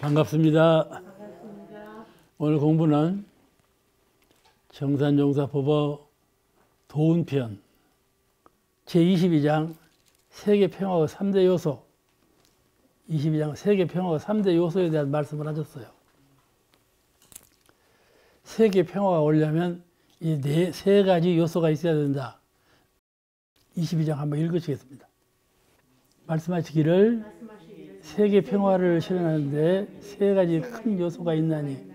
반갑습니다. 오늘 공부는 정산용사법어 도운편 제22장 세계평화의 3대 요소 22장 세계평화의 3대 요소에 대한 말씀을 하셨어요. 세계평화가 오려면 이 세 가지 요소가 있어야 된다. 22장 한번 읽으시겠습니다. 말씀하시기를 세계평화를 실현하는데 세 가지 큰 요소가 있나니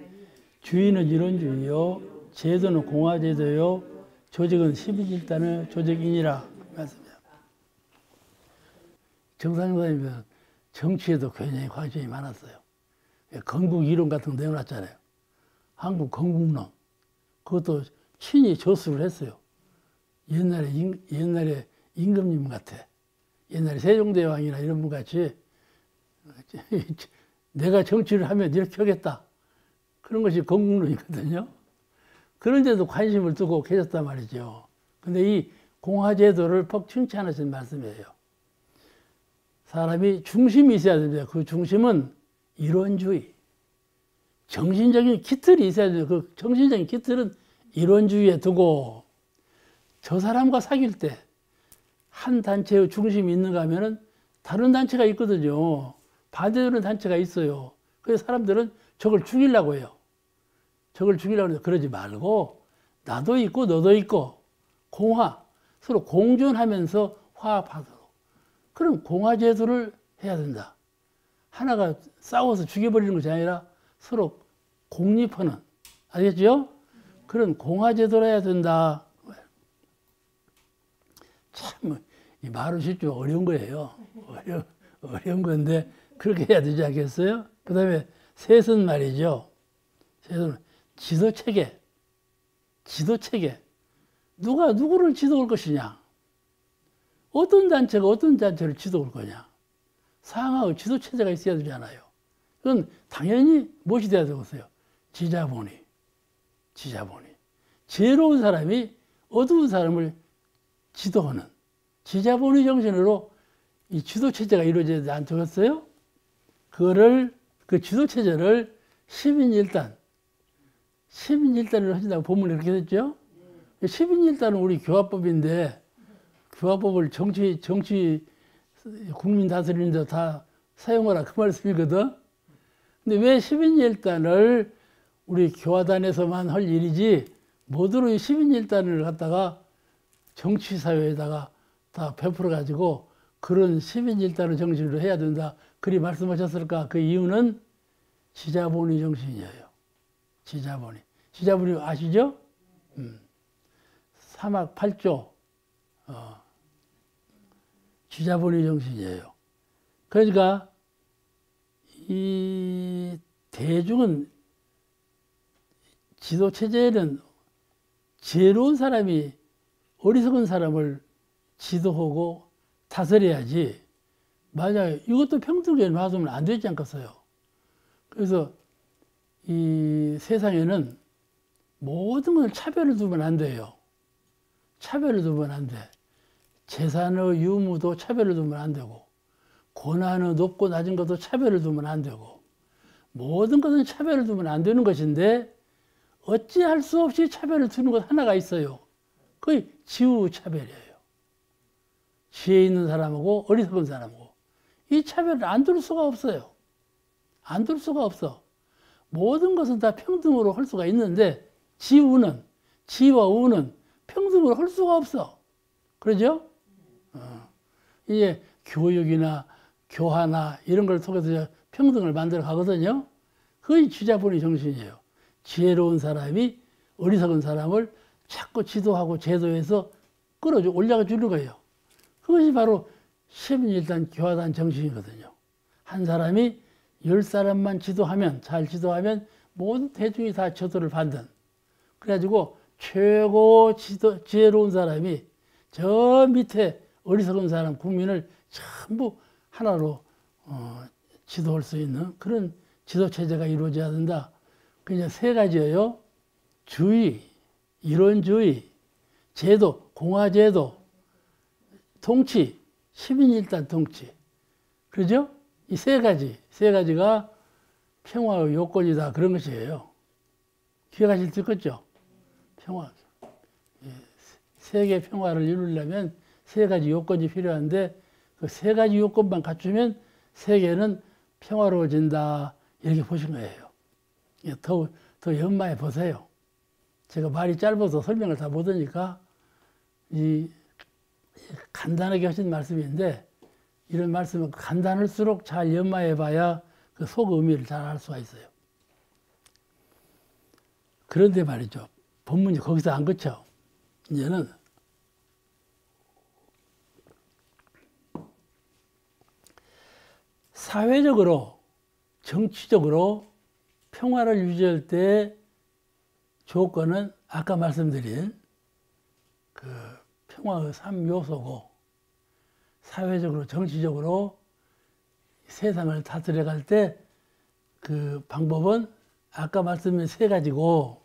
주의는 이론주의요, 제도는 공화제도요, 조직은 시민집단의 조직이니라 말씀이에요. 정상용사님은 정치에도 굉장히 관심이 많았어요. 건국 이론 같은 거 내어놨잖아요. 한국 건국론 그것도 친히 저술을 했어요. 옛날에 임금님 같아. 옛날에 세종대왕이나 이런 분 같이 내가 정치를 하면 이렇게 하겠다. 그런 것이 건국론이거든요. 그런데도 관심을 두고 계셨단 말이죠. 근데 이 공화제도를 퍽 칭찬하신 말씀이에요. 사람이 중심이 있어야 됩니다. 그 중심은 이론주의. 정신적인 기틀이 있어야 돼요. 그 정신적인 기틀은 이론주의에 두고 저 사람과 사귈 때 한 단체의 중심이 있는가 하면은 다른 단체가 있거든요. 반대되는 단체가 있어요. 그래서 사람들은 저걸 죽이려고 해요. 저걸 죽이려고 해서 그러지 말고 나도 있고 너도 있고 공화, 서로 공존하면서 화합하도록 그런 공화제도를 해야 된다. 하나가 싸워서 죽여버리는 것이 아니라 서로 공립하는, 알겠죠? 그런 공화제도를 해야 된다. 참, 이 말은 쉽지만 어려운 거예요. 어려운 건데 그렇게 해야 되지 않겠어요? 그 다음에 셋은 말이죠. 셋은 지도체계. 지도체계. 누가 누구를 지도할 것이냐. 어떤 단체가 어떤 단체를 지도할 거냐. 상하의 지도체제가 있어야 되잖아요. 그건 당연히 무엇이 돼야 되겠어요? 지자본이. 지자본이. 지혜로운 사람이 어두운 사람을 지도하는 지자본의 정신으로 이 지도체제가 이루어져야 되지 않겠어요? 그 지도체제를 시민일단으로 하신다고 본문에 그렇게 됐죠? 시민일단은 우리 교화법인데, 교화법을 정치, 국민 다스리는데 다 사용하라 그 말씀이거든? 근데 왜 시민일단을 우리 교화단에서만 할 일이지, 모두로 이 시민일단을 갖다가 정치사회에다가 다 베풀어가지고 그런 시민일단의 정신으로 해야 된다. 그리 말씀하셨을까? 그 이유는 지자본의 정신이에요. 지자본이. 지자본이 아시죠? 사막 8조. 지자본의 정신이에요. 그러니까 이 대중은 지도체제에는 지혜로운 사람이 어리석은 사람을 지도하고 다스려야지. 맞아요. 이것도 평등하게 놔두면 안 되지 않겠어요? 그래서 이 세상에는 모든 걸 차별을 두면 안 돼요. 차별을 두면 안 돼. 재산의 유무도 차별을 두면 안 되고, 고난의 높고 낮은 것도 차별을 두면 안 되고, 모든 것은 차별을 두면 안 되는 것인데, 어찌할 수 없이 차별을 두는 것 하나가 있어요. 그게 지우차별이에요. 지혜 있는 사람하고 어리석은 사람하고. 이 차별을 안 둘 수가 없어요. 안 둘 수가 없어. 모든 것은 다 평등으로 할 수가 있는데, 지우는, 지와 우는 평등으로 할 수가 없어. 그러죠? 이제 교육이나 교화나 이런 걸 통해서 평등을 만들어 가거든요. 그게 지자본의 정신이에요. 지혜로운 사람이 어리석은 사람을 자꾸 지도하고 제도해서 끌어줘, 올려가 주는 거예요. 그것이 바로 시민일단 교화단 정신이거든요. 한 사람이 10사람만 지도하면, 잘 지도하면 모든 대중이 다 저도를 받는. 그래가지고 최고 지혜로운 사람이 저 밑에 어리석은 사람, 국민을 전부 하나로 지도할 수 있는 그런 지도체제가 이루어져야 된다. 그냥 세 가지예요. 주의, 이론주의, 제도, 공화제도, 통치, 시민일단 통치. 그러죠? 이 세 가지가 평화의 요건이다. 그런 것이에요. 기억하실 수 있겠죠? 평화. 세계 평화를 이루려면 세 가지 요건이 필요한데 그 세 가지 요건만 갖추면 세계는 평화로워진다. 이렇게 보신 거예요. 더 연마해 보세요. 제가 말이 짧아서 설명을 다 못하니까 간단하게 하신 말씀인데 이런 말씀은 간단할수록 잘 연마해 봐야 그 속 의미를 잘 알 수가 있어요. 그런데 말이죠. 본문이 거기서 안 그쳐. 이제는 사회적으로, 정치적으로 평화를 유지할 때 조건은 아까 말씀드린 그 평화의 3요소고 사회적으로, 정치적으로 세상을 다스려갈 때 그 방법은 아까 말씀드린 세 가지고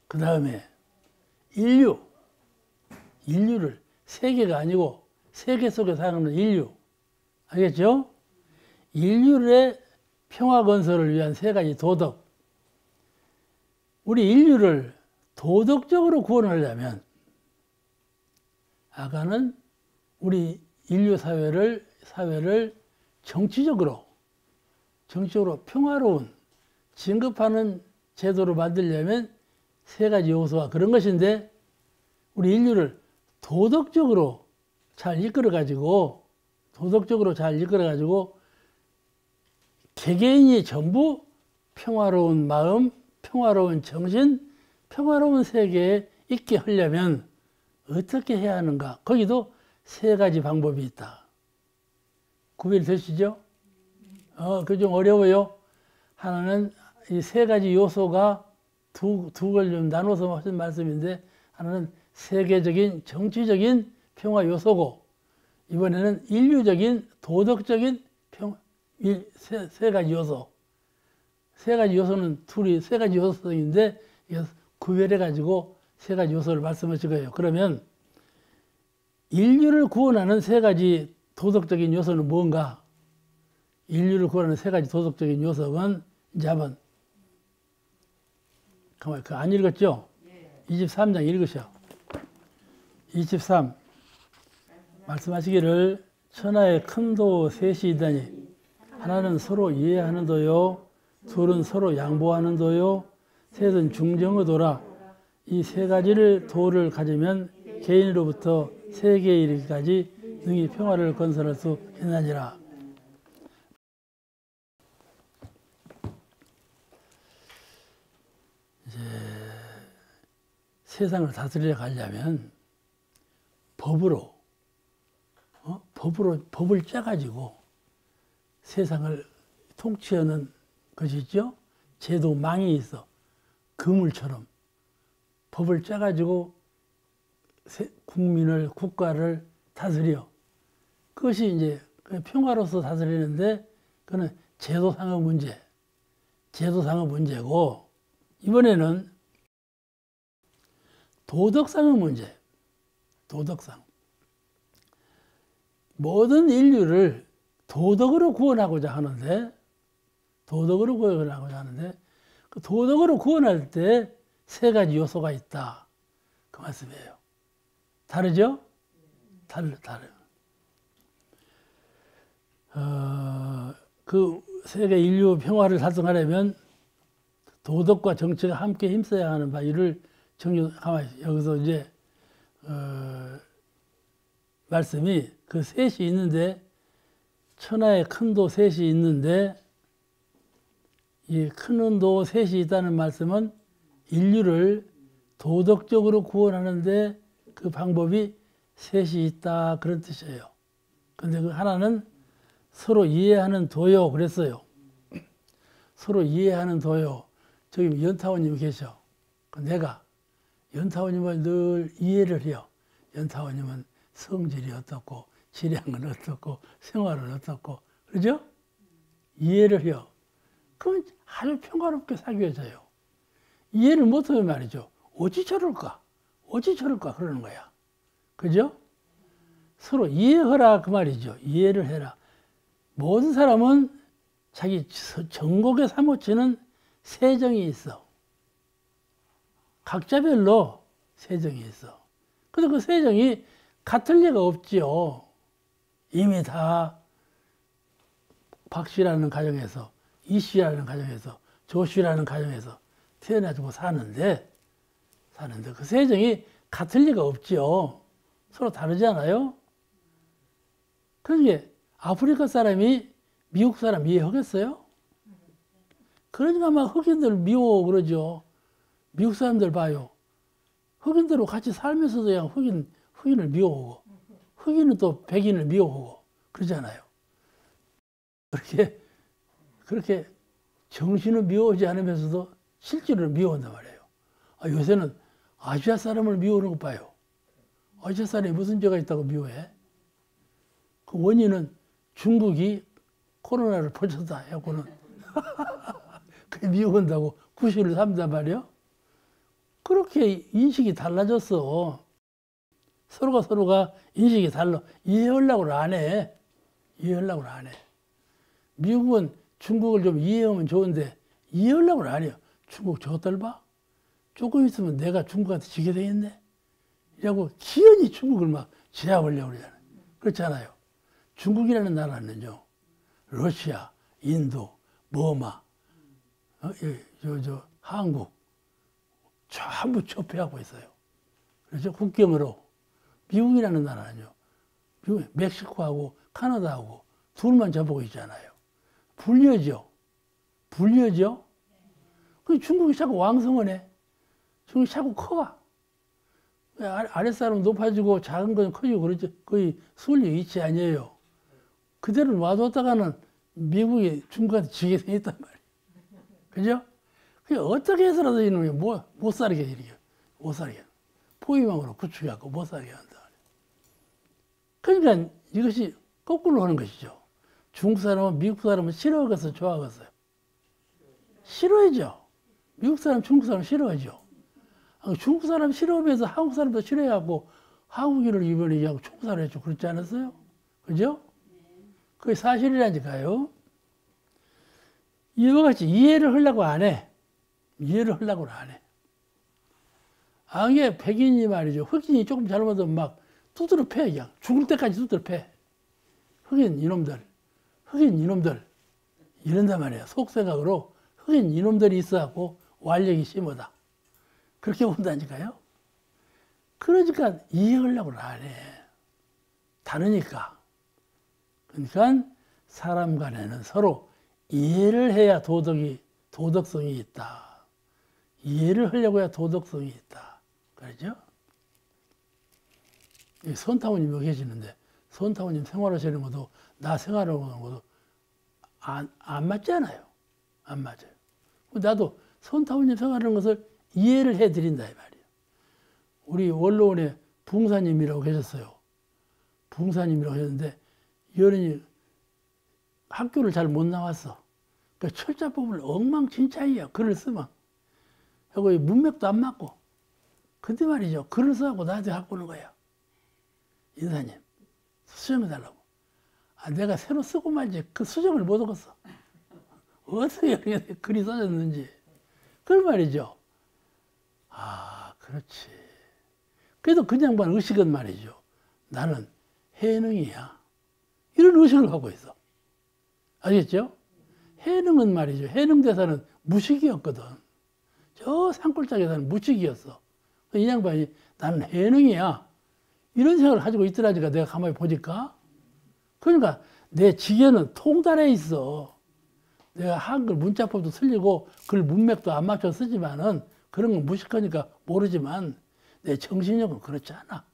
그 다음에 인류를 세계가 아니고 세계 속에 사는 인류 알겠죠? 인류의 평화 건설을 위한 세 가지 도덕. 우리 인류를 도덕적으로 구원하려면 아까는 우리 인류 사회를 정치적으로 평화로운 진급하는 제도로 만들려면 세 가지 요소가 그런 것인데 우리 인류를 도덕적으로 잘 이끌어가지고 개개인이 전부 평화로운 마음, 평화로운 정신, 평화로운 세계에 있게 하려면 어떻게 해야 하는가? 거기도 세 가지 방법이 있다. 구별이 되시죠? 그 좀 어려워요. 하나는 이 세 가지 요소가 두 걸 좀 나눠서 하신 말씀인데 하나는 세계적인 정치적인 평화 요소고 이번에는 인류적인 도덕적인 세 가지 요소. 세 가지 요소는 세 가지 요소인데 구별해가지고 세 가지 요소를 말씀하실 거예요. 그러면 인류를 구원하는 세 가지 도덕적인 요소는 뭔가? 인류를 구원하는 세 가지 도덕적인 요소는 이제 한번 가만히 안 읽었죠? 23장 읽으셔. 23 말씀하시기를 천하에 큰 도 셋이 있다니 하나는 서로 이해하는 도요 둘은 서로 양보하는 도요 셋은 중정의 도라. 이 세 가지를 도를 가지면 개인으로부터 세계에 이르기까지 능히 평화를 건설할 수 있나니라. 이제 세상을 다스려 가려면 법을 짜가지고 세상을 통치하는 것이 있죠. 제도망이 있어. 그물처럼 법을 짜가지고 국가를 다스려. 그것이 이제 평화로서 다스리는데 그거는 제도상의 문제고 이번에는 도덕상의 문제. 도덕상. 모든 인류를 도덕으로 구원하고자 하는데 그 도덕으로 구원할 때 세 가지 요소가 있다. 그 말씀이에요. 다르죠? 다르. 그 세계 인류 평화를 달성하려면 도덕과 정치가 함께 힘써야 하는 바위를 가만히 여기서 이제 말씀이 그 셋이 있는데 천하에 큰 도 셋이 있는데 이 큰 도 셋이 있다는 말씀은 인류를 도덕적으로 구원하는데 그 방법이 셋이 있다 그런 뜻이에요. 근데 그 하나는 서로 이해하는 도요 그랬어요. 서로 이해하는 도요. 저기 연타원님이 계셔. 내가 연타원님을 늘 이해를 해요. 연타원님은 성질이 어떻고 질량은 어떻고 생활은 어떻고 그러죠? 이해를 해요. 그럼 아주 평화롭게 사귀어져요. 이해를 못하면 말이죠. 어찌 저럴까 그러는 거야. 그죠? 서로 이해하라 그 말이죠. 이해를 해라. 모든 사람은 자기 전곡에 사무치는 세정이 있어. 각자별로 세정이 있어. 그래서 그 세정이 같을 리가 없지요. 이미 다 박씨라는 가정에서, 이씨라는 가정에서, 조씨라는 가정에서 태어나지고 사는데 그 세정이 같을 리가 없지요. 서로 다르잖아요. 그러니까 아프리카 사람이 미국 사람 이해하겠어요? 그러니까 막 흑인들 미워 그러죠. 미국 사람들 봐요. 흑인들하고 같이 살면서도 그냥 흑인을 미워하고, 흑인은 또 백인을 미워하고, 그러잖아요. 그렇게 정신은 미워하지 않으면서도 실제로 미워한단 말이에요. 요새는 아시아 사람을 미워하는 거 봐요. 아시아 사람이 무슨 죄가 있다고 미워해? 그 원인은 중국이 코로나를 퍼쳤다 해고는 그 미워한다고 구실을 삼단 말이에요. 그렇게 인식이 달라졌어. 서로가 인식이 달라. 이해하려고 안 해. 미국은 중국을 좀 이해하면 좋은데 이해하려고 안 해요. 중국 저것들 봐. 조금 있으면 내가 중국한테 지게 되겠네. 이라고 기연히 중국을 막 제압하려고 그러잖아요. 그렇잖아요. 중국이라는 나라는요. 러시아, 인도, 버마, 한국 전부 접해하고 있어요. 그렇죠? 국경으로. 미국이라는 나라는요. 멕시코하고 카나다하고 둘만 접하고 있잖아요. 불려죠. 그 중국이 자꾸 왕성하네. 중국이 자꾸 커. 아랫사람은 높아지고 작은 건 커지고 그러죠. 거의 순리 이치 아니에요. 그대로 놔뒀다가는 미국이 중국한테 지게 생겼단 말이에요. 그죠? 그게 어떻게 해서라도 이놈이 못 살게 이렇게. 못 살게. 포위망으로 구축해갖고 못 살게 한다. 그러니까 이것이 거꾸로 하는 것이죠. 중국 사람은 미국 사람은 싫어하겠어, 좋아하겠어요? 싫어하죠. 미국 사람, 중국 사람 싫어하죠. 중국 사람 싫어하면서 한국 사람도 싫어해갖고 한국인을 이번에 얘기하고 중국 사람 했죠. 그렇지 않았어요? 그죠? 그게 사실이라니까요. 이와 같이 이해를 하려고 안 해. 이게 백인이 말이죠. 흑인이 조금 잘못하면 막 두드려 패, 그냥. 죽을 때까지 두드려 패. 흑인 이놈들. 이런단 말이에요. 속생각으로 흑인 이놈들이 있어갖고 완력이 심하다. 그렇게 본다니까요. 그러니까 이해하려고 안 해. 다르니까. 그러니까 사람 간에는 서로 이해를 해야 도덕성이 있다. 이해를 하려고 해야 도덕성이 있다. 그러죠? 손타우님 계시는데, 손타우님 생활하시는 것도, 나 생활하는 것도 안 맞잖아요. 안 맞아요. 나도 손타우님 생활하는 것을 이해를 해드린다, 이 말이에요. 우리 원로원에 붕사님이라고 계셨어요. 붕사님이라고 하셨는데, 여론이 학교를 잘 못 나왔어. 그러니까 철자법을 엉망진창이야, 글을 쓰면. 하고 문맥도 안 맞고. 근데 말이죠. 글을 써갖고 나한테 갖고 오는 거야. 인사님, 수정해달라고. 내가 새로 쓰고 말지 그 수정을 못 얻었어. 어떻게 이렇게 글이 써졌는지. 그런 말이죠. 그렇지. 그래도 그 양반 의식은 말이죠. 나는 해능이야. 이런 의식을 하고 있어. 아시겠죠? 해능은 말이죠. 해능대사는 무식이었거든. 저 산골짜기에서는 무식이었어. 이 양반이 나는 해능이야. 이런 생각을 가지고 있더라니까 내가 가만히 보니까. 그러니까 내 지혜는 통달해 있어. 내가 한글 문자법도 틀리고 글 문맥도 안 맞춰 쓰지만은 그런 건 무식하니까 모르지만 내 정신력은 그렇지 않아.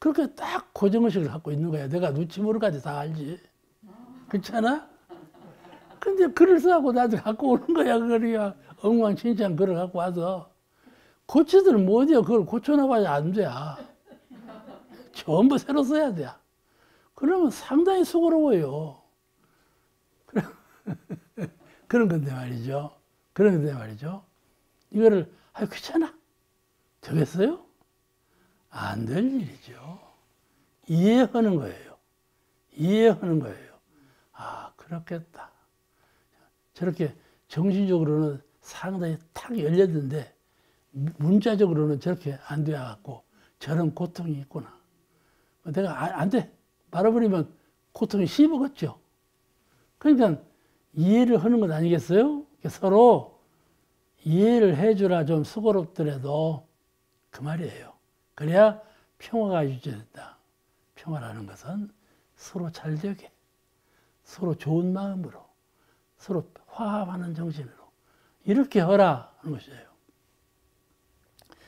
그렇게 딱 고정의식을 갖고 있는 거야. 내가 눈치 모르까지 다 알지. 그렇지 않아? 근데 글을 써갖고 나한테 갖고 오는 거야. 그러니까 엉망진창 글을 갖고 와서. 고치들은 못해요. 그걸 고쳐놔봐야 안 돼. 전부 새로 써야 돼. 그러면 상당히 수고로워요. 그런 건데 말이죠. 이거를, 귀찮아. 되겠어요? 안 될 일이죠. 이해하는 거예요. 그렇겠다. 저렇게 정신적으로는 상당히 탁 열렸는데 문자적으로는 저렇게 안 돼갖고 저런 고통이 있구나. 내가 안 돼. 말아버리면 고통이 씹어겠죠. 그러니까 이해를 하는 것 아니겠어요? 서로 이해를 해주라 좀 수고롭더라도 그 말이에요. 그래야 평화가 유지된다. 평화라는 것은 서로 잘 되게, 서로 좋은 마음으로, 서로 화합하는 정신으로 이렇게 하라 하는 것이에요.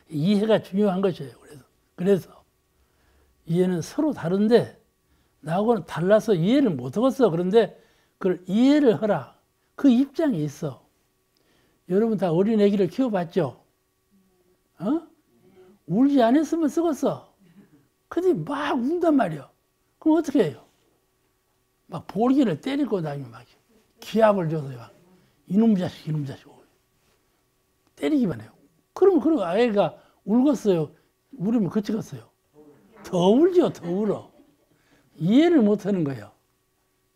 이해가 중요한 것이에요. 그래서 이해는 서로 다른데 나하고는 달라서 이해를 못하겠어. 그런데 그걸 이해를 하라. 그 입장이 있어. 여러분 다 어린애기를 키워봤죠? 어? 울지 않았으면 썩었어. 근데 막 운단 말이야. 그럼 어떻게 해요? 막 볼기를 때리고 다니면 막 기합을 줘서 막 이놈 자식 때리기만 해요. 그러면 그 아이가 울겠어요? 울으면 그치겠어요? 더 울죠. 더 울어. 이해를 못하는 거예요.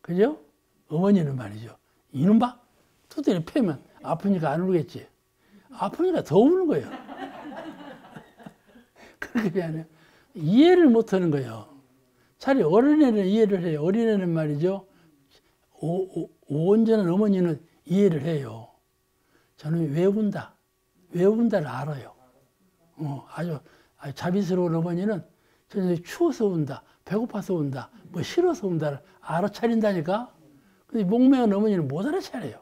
그죠? 어머니는 말이죠. 이놈 봐. 두드려 패면 아프니까 안 울겠지. 아프니까 더 우는 거예요. 그렇게 아니에요. 이해를 못하는 거예요. 차라리 어린애는 이해를 해요. 어린애는 말이죠. 온전한 어머니는 이해를 해요. 저는 왜 운다. 왜 운다를 알아요. 아주 자비스러운 어머니는 저는 추워서 운다. 배고파서 운다. 뭐 싫어서 운다를 알아차린다니까. 근데 목매한 어머니는 못 알아차려요.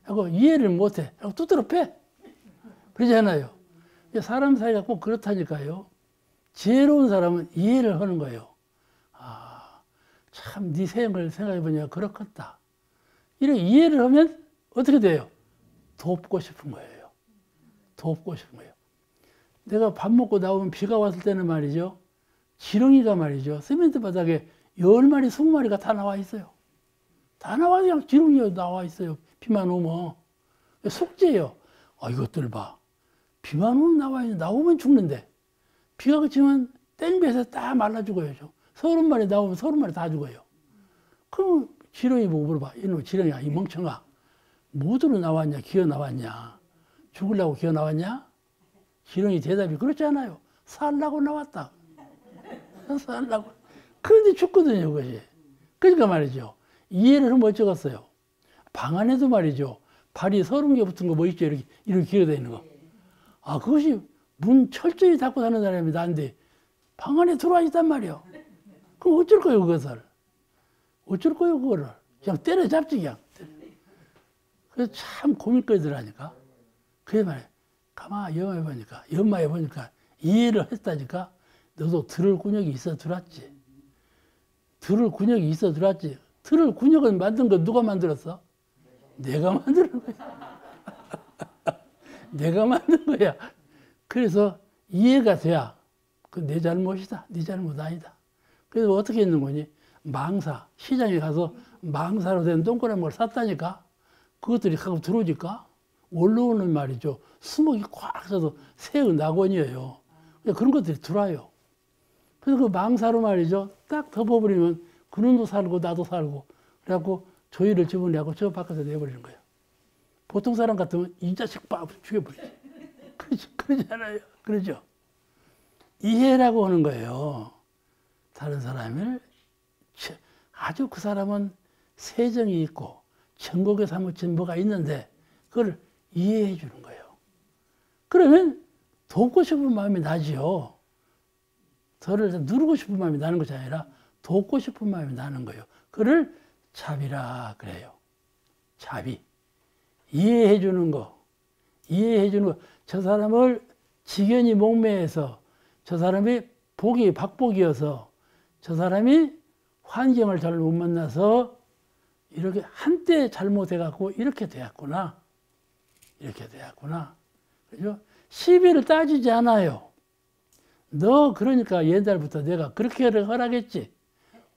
하고 이해를 못해. 하고 두드러 패. 그러잖아요. 사람 사이가 꼭 그렇다니까요. 지혜로운 사람은 이해를 하는 거예요. 참 네 생을 생각해보니까 그렇겠다. 이렇게 이해를 하면 어떻게 돼요? 돕고 싶은 거예요. 돕고 싶은 거예요. 내가 밥 먹고 나오면 비가 왔을 때는 말이죠. 지렁이가 말이죠. 시멘트 바닥에 10마리, 20마리가 다 나와 있어요. 다 나와 그냥 지렁이가 나와 있어요. 비만 오면. 속죄예요. 이것들 봐. 비만 오면 나오면 죽는데. 비가 그치면 땡볕에 딱 말라 죽어요. 30마리 나오면 30마리 다 죽어요. 그럼 지렁이 보고 물어봐. 이놈 지렁이야, 이 멍청아. 뭐들어 나왔냐, 기어 나왔냐. 죽으려고 기어 나왔냐? 지렁이 대답이 그렇지 않아요. 살라고 나왔다. 살라고. 그런데 죽거든요, 그것이. 그러니까 말이죠. 이해를 하면 어쩌겠어요. 방 안에도 말이죠. 발이 30개 붙은 거 뭐 있죠? 이렇게 기어다니는 거. 그것이 문 철저히 닫고 사는 사람이 난데 방 안에 들어와 있단 말이에요. 그럼 어쩔 거예요, 그것을? 어쩔 거예요, 그거를? 그냥 때려잡지, 그냥. 그래서 참 고민거리더라니까. 그래 말이에요. 가만히 연마해보니까 이해를 했다니까. 너도 들을 근육이 있어 들었지. 들을 근육이 있어 들었지. 들을 근육을 만든 거 누가 만들었어? 내가 만드는 거야. 내가 만든 거야. 그래서 이해가 돼야 그 내 잘못이다. 네 잘못 아니다. 그래서 어떻게 했는 거니? 망사. 시장에 가서 망사로 된 동그란 걸 샀다니까. 그것들이 가끔 들어오니까 올라오는 말이죠. 수목이 꽉 차서 새우 낙원이에요. 그런 것들이 들어와요. 그래서 그 망사로 말이죠. 딱 덮어버리면 그놈도 살고 나도 살고 그래갖고 조이를 집어내고 저 밖에서 내버리는 거예요. 보통 사람 같으면 이 자식 빡 죽여버리지. 그러잖아요. 그러죠. 이해라고 하는 거예요. 다른 사람을 아주 그 사람은 세정이 있고 천국에 사무친 뭐가 있는데 그걸 이해해 주는 거예요. 그러면 돕고 싶은 마음이 나지요. 저를 누르고 싶은 마음이 나는 것이 아니라 돕고 싶은 마음이 나는 거예요. 그를 자비라 그래요. 자비. 이해해 주는 거. 이해해 주는 거. 저 사람을 지견이 목매해서 저 사람이 복이 박복이어서 저 사람이 환경을 잘 못 만나서 이렇게 한때 잘못해갖고 이렇게 되었구나. 이렇게 되었구나. 그죠? 시비를 따지지 않아요. 너 그러니까 옛날부터 내가 그렇게 허락했지.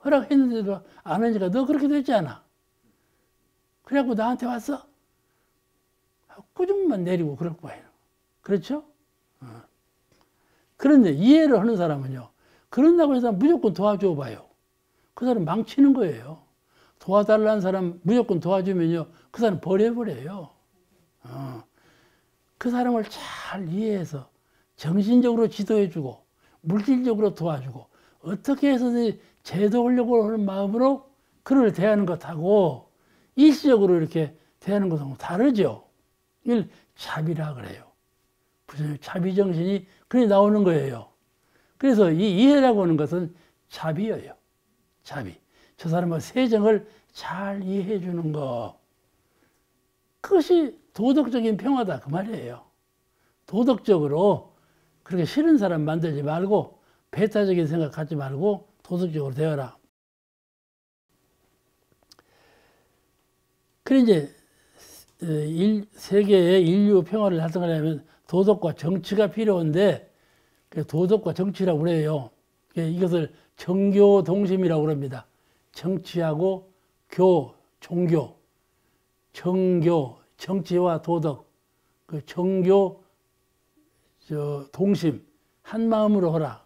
허락했는데도 안 하니까 너 그렇게 됐지 않아. 그래갖고 나한테 왔어? 꾸중만 내리고 그럴 거예요. 그렇죠? 그런데 이해를 하는 사람은요. 그런다고 해서 무조건 도와줘 봐요. 그 사람 망치는 거예요. 도와달라는 사람 무조건 도와주면요, 그 사람 버려버려요. 그 사람을 잘 이해해서 정신적으로 지도해주고 물질적으로 도와주고 어떻게 해서든지 제도하려고 하는 마음으로 그를 대하는 것하고 일시적으로 이렇게 대하는 것하고 다르죠. 이걸 자비라 그래요. 자비 정신이 그래 나오는 거예요. 그래서 이 이해라고 하는 것은 자비예요. 자비. 저 사람의 세정을 잘 이해해 주는 거. 그것이 도덕적인 평화다 그 말이에요. 도덕적으로 그렇게 싫은 사람 만들지 말고 배타적인 생각 갖지 말고 도덕적으로 되어라. 그래 이제 세계의 인류 평화를 달성하려면 도덕과 정치가 필요한데 도덕과 정치라고 그래요. 이것을 정교동심이라고 그럽니다. 정치하고 종교, 정교, 정치와 도덕, 그 정교, 동심, 한 마음으로 하라.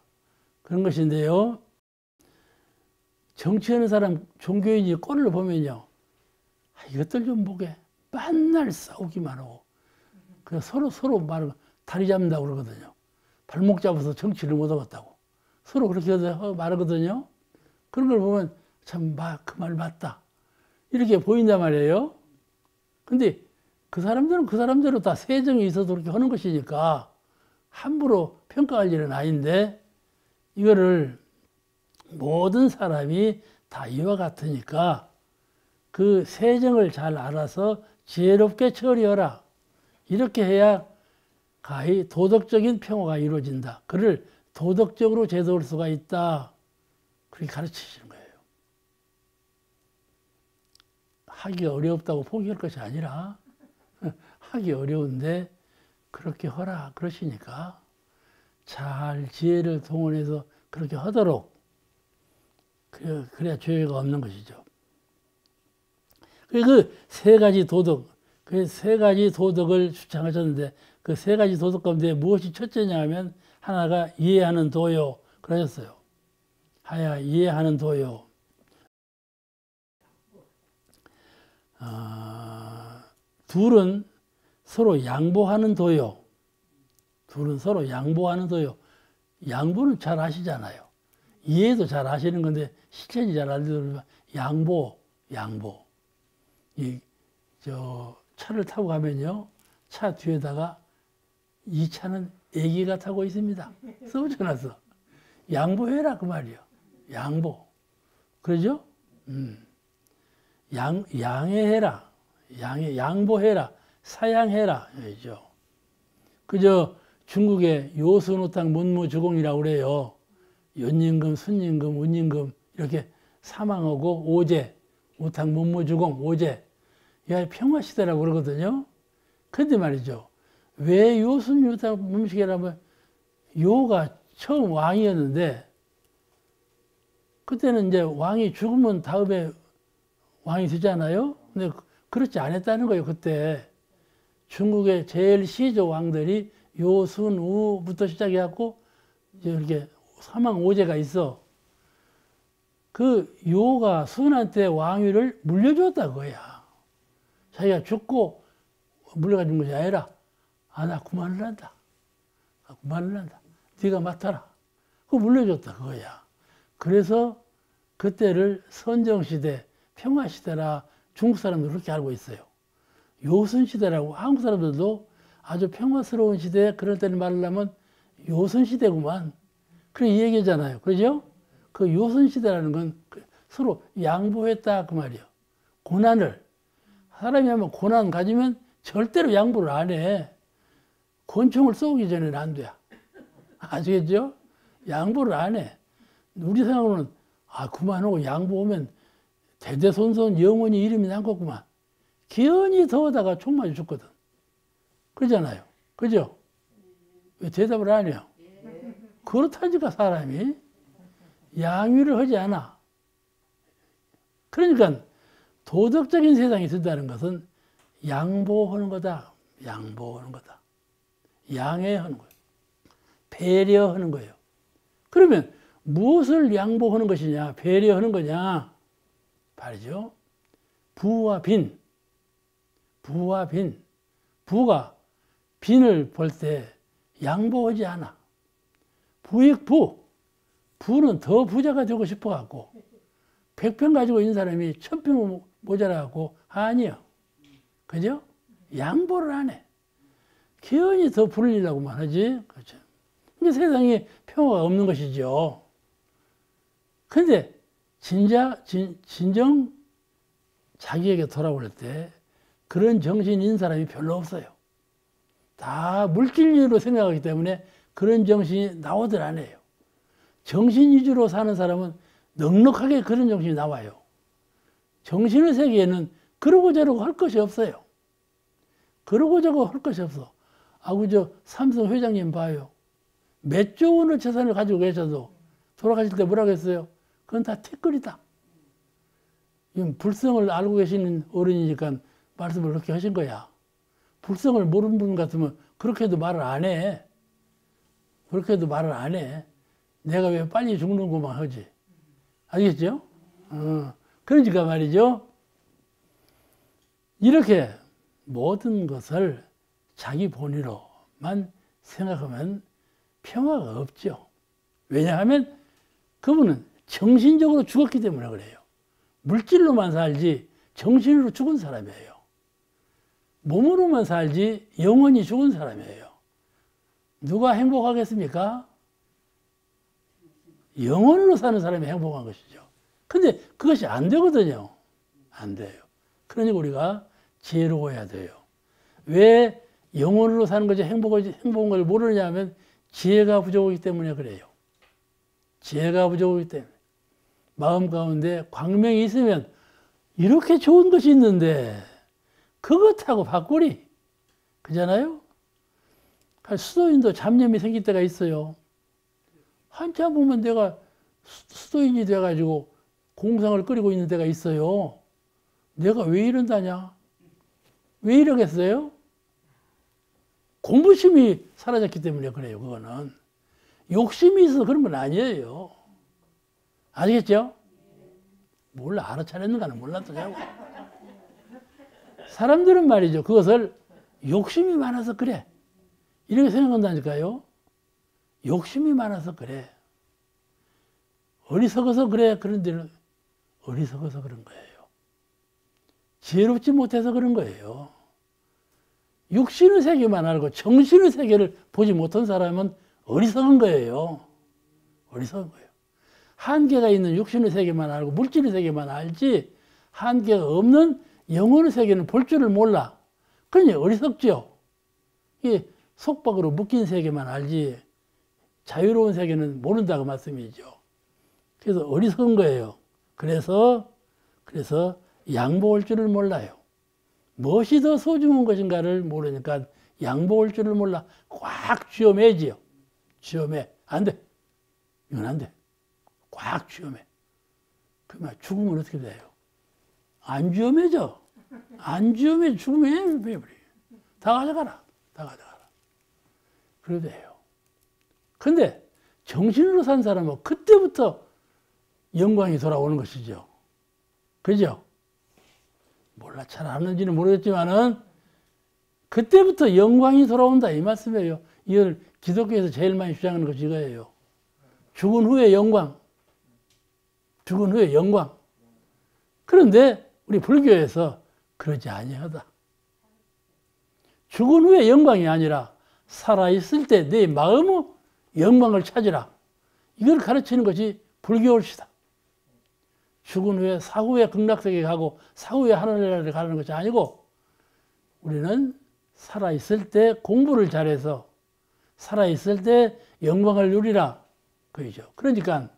그런 것인데요. 정치하는 사람, 종교인이 꼴을 보면요. 이것들 좀 보게. 맨날 싸우기만 하고. 서로 말을 다리 잡는다고 그러거든요. 발목 잡아서 정치를 못 하겠다고. 서로 그렇게 말하거든요. 그런 걸 보면 참, 그 말 맞다. 이렇게 보인단 말이에요. 근데 그 사람들은 그 사람대로 다 세정이 있어서 그렇게 하는 것이니까 함부로 평가할 일은 아닌데 이거를 모든 사람이 다 이와 같으니까 그 세정을 잘 알아서 지혜롭게 처리하라. 이렇게 해야 가히 도덕적인 평화가 이루어진다. 그를 도덕적으로 제도할 수가 있다. 그렇게 가르치시는 거예요. 하기 어렵다고 포기할 것이 아니라 하기 어려운데 그렇게 하라 그러시니까 잘 지혜를 동원해서 그렇게 하도록 그래야 죄가 없는 것이죠. 그 세 가지 도덕, 그 세 가지 도덕을 주창하셨는데 그 세 가지 도덕 가운데 무엇이 첫째냐 하면 하나가 이해하는 도요 그러셨어요. 하야 이해하는 도요. 둘은 서로 양보하는 도요. 둘은 서로 양보하는 도요. 양보는 잘 아시잖아요. 이해도 잘 아시는 건데 실천이 잘 안 되면 양보. 차를 타고 가면요. 차 뒤에다가 이 차는 애기가 타고 있습니다. 써붙여놨어. 양보해라 그 말이요. 양보. 그러죠? 양해해라. 양보해라. 사양해라. 이죠. 그저 중국의 요순우탕 문무주공이라고 그래요. 연임금, 순임금, 운임금 이렇게 사망하고 오제, 우탕 문무주공, 오제. 야, 평화시대라고 그러거든요. 근데 말이죠. 왜 요순우탕 문무시계라면 요가 처음 왕이었는데 그때는 이제 왕이 죽으면 다음에 왕이 되잖아요. 근데 그렇지 않았다는 거예요. 그때 중국의 제일 시조 왕들이 요순우부터 시작해갖고 이제 이렇게 사망 오제가 있어. 그 요가 순한테 왕위를 물려줬다 그거야. 자기가 죽고 물려가준 것이 아니라 나 그만을 한다. 네가 맡아라. 그거 물려줬다 그거야. 그래서 그때를 선정시대, 평화시대라 중국 사람들 그렇게 알고 있어요. 요순시대라고 한국 사람들도 아주 평화스러운 시대 그럴 때는 말하려면 요순시대구만. 그래 이 얘기잖아요. 그러죠? 그 요순시대라는 건 서로 양보했다 그 말이에요. 고난을. 사람이 하면 고난 가지면 절대로 양보를 안 해. 권총을 쏘기 전에는 안 돼. 아시겠죠? 양보를 안 해. 우리 생각으로는 그만하고 양보하면 대대손손 영원히 이름이 남겠구만. 기연이 더하다가 총 맞아 죽거든. 그러잖아요. 그죠? 왜 대답을 안 해요? 그렇다니까 사람이 양위를 하지 않아. 그러니까 도덕적인 세상이 된다는 것은 양보하는 거다. 양해하는 거예요. 배려하는 거예요. 그러면 무엇을 양보하는 것이냐, 배려하는 거냐? 말이죠. 부와 빈. 부와 빈. 부가 빈을 볼 때 양보하지 않아. 부익부. 부는 더 부자가 되고 싶어 갖고 100평 가지고 있는 사람이 1000평 모자라 갖고 아니요. 그죠? 양보를 안 해. 기어이 더 불리려고만 하지. 그렇죠. 그러니까 세상에 평화가 없는 것이죠. 근데 진정 자기에게 돌아올 때 그런 정신인 사람이 별로 없어요. 다 물질로 생각하기 때문에 그런 정신이 나오들 않아요. 정신 위주로 사는 사람은 넉넉하게 그런 정신이 나와요. 정신의 세계에는 그러고 저러고 할 것이 없어요. 그러고 저러고 할 것이 없어. 저 삼성 회장님 봐요. 몇 조 원의 재산을 가지고 계셔도 돌아가실 때 뭐라고 했어요? 그건 다 티끌이다. 불성을 알고 계시는 어른이니까 말씀을 그렇게 하신 거야. 불성을 모르는 분 같으면 그렇게도 말을 안 해. 그렇게도 말을 안 해. 내가 왜 빨리 죽는구만 하지. 알겠죠? 그러니까 말이죠. 이렇게 모든 것을 자기 본위로만 생각하면 평화가 없죠. 왜냐하면 그분은 정신적으로 죽었기 때문에 그래요. 물질로만 살지 정신으로 죽은 사람이에요. 몸으로만 살지 영원히 죽은 사람이에요. 누가 행복하겠습니까? 영혼으로 사는 사람이 행복한 것이죠. 근데 그것이 안 되거든요. 안 돼요. 그러니까 우리가 지혜로워야 돼요. 왜 영혼으로 사는 것이 행복한 걸 모르느냐 하면 지혜가 부족하기 때문에 그래요. 지혜가 부족하기 때문에. 마음 가운데 광명이 있으면 이렇게 좋은 것이 있는데 그것하고 바꾸리. 그잖아요? 수도인도 잡념이 생길 때가 있어요. 한참 보면 내가 수도인이 돼가지고 공상을 끓이고 있는 데가 있어요. 내가 왜 이런다냐? 왜 이러겠어요? 공부심이 사라졌기 때문에 그래요, 그거는. 욕심이 있어서 그런 건 아니에요. 아시겠죠? 몰라, 알아차렸는가는 몰라도 자고. 사람들은 말이죠, 그것을 욕심이 많아서 그래. 이렇게 생각한다니까요. 욕심이 많아서 그래. 어리석어서 그래. 그런데 어리석어서 그런 거예요. 지혜롭지 못해서 그런 거예요. 육신의 세계만 알고 정신의 세계를 보지 못한 사람은 어리석은 거예요. 어리석은 거예요. 한계가 있는 육신의 세계만 알고 물질의 세계만 알지 한계가 없는 영혼의 세계는 볼 줄을 몰라. 그러니 어리석죠. 이 속박으로 묶인 세계만 알지 자유로운 세계는 모른다고 말씀이죠. 그래서 어리석은 거예요. 그래서 양보할 줄을 몰라요. 무엇이 더 소중한 것인가를 모르니까 양보할 줄을 몰라. 꽉 쥐어매지요. 쥐어매. 안 돼. 이건 안 돼. 꽉 쥐어매. 그러면 죽으면 어떻게 돼요? 안 쥐어매져. 안 쥐어매 죽으면 해버려. 다 가져가라. 다 가져가라. 그래도 돼요. 근데 정신으로 산 사람은 그때부터 영광이 돌아오는 것이죠. 그죠? 몰라, 잘 아는지는 모르겠지만은 그때부터 영광이 돌아온다 이 말씀이에요. 이걸 기독교에서 제일 많이 주장하는 것이 이거예요. 죽은 후에 영광. 죽은 후에 영광. 그런데 우리 불교에서 그러지 아니하다. 죽은 후에 영광이 아니라 살아있을 때 내 마음의 영광을 찾으라. 이걸 가르치는 것이 불교일시다. 죽은 후에 사후에 극락세계에 가고 사후에 하늘나라를 가는 것이 아니고 우리는 살아있을 때 공부를 잘해서 살아있을 때 영광을 누리라. 그죠. 그러니까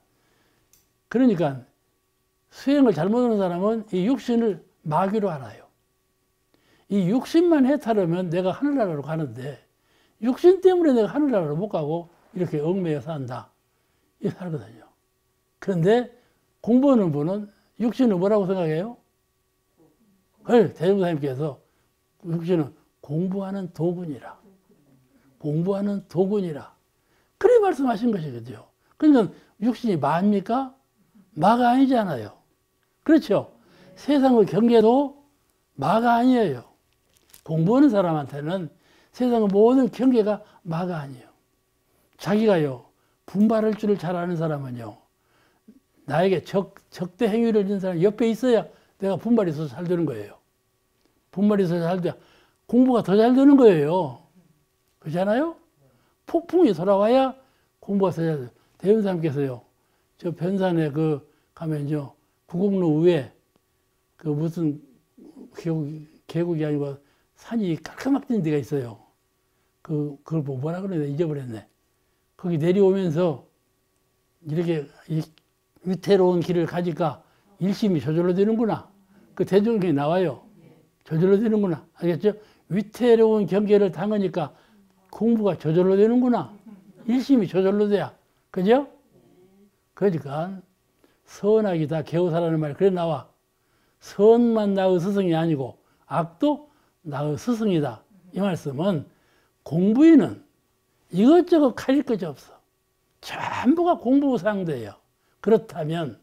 수행을 잘못하는 사람은 이 육신을 마귀로 알아요. 이 육신만 해탈하면 내가 하늘나라로 가는데 육신 때문에 내가 하늘나라로 못 가고 이렇게 얽매여 산다. 이렇게 살거든요. 그런데 공부하는 분은 육신은 뭐라고 생각해요? 대종사님께서 육신은 공부하는 도군이라. 공부하는 도군이라. 그래 말씀하신 것이거든요. 그러니까 육신이 마입니까? 마가 아니잖아요. 그렇죠? 세상의 경계도 마가 아니에요. 공부하는 사람한테는 세상의 모든 경계가 마가 아니에요. 자기가요, 분발할 줄을 잘 아는 사람은요, 나에게 적대 행위를 하는 사람이 옆에 있어야 내가 분발이 있어서 잘 되는 거예요. 분발이 있어서 잘 돼야 공부가 더 잘 되는 거예요. 그렇잖아요? 폭풍이 돌아와야 공부가 더 잘 돼요. 대원사님께서요, 저 변산에 가면요, 구곡로 위에 무슨 계곡이 아니고 산이 깔끔하게 데가 있어요. 그걸 뭐라 그러냐, 잊어버렸네. 거기 내려오면서 이렇게 위태로운 길을 가니까 일심이 저절로 되는구나. 그 대중경에 나와요. 저절로 되는구나. 알겠죠? 위태로운 경계를 당하니까 공부가 저절로 되는구나. 일심이 저절로 돼야. 그죠? 그러니까 선악이다 개우사라는 말이 그래 나와. 선만 나의 스승이 아니고 악도 나의 스승이다. 이 말씀은 공부인은 이것저것 가릴 것이 없어. 전부가 공부 상대예요. 그렇다면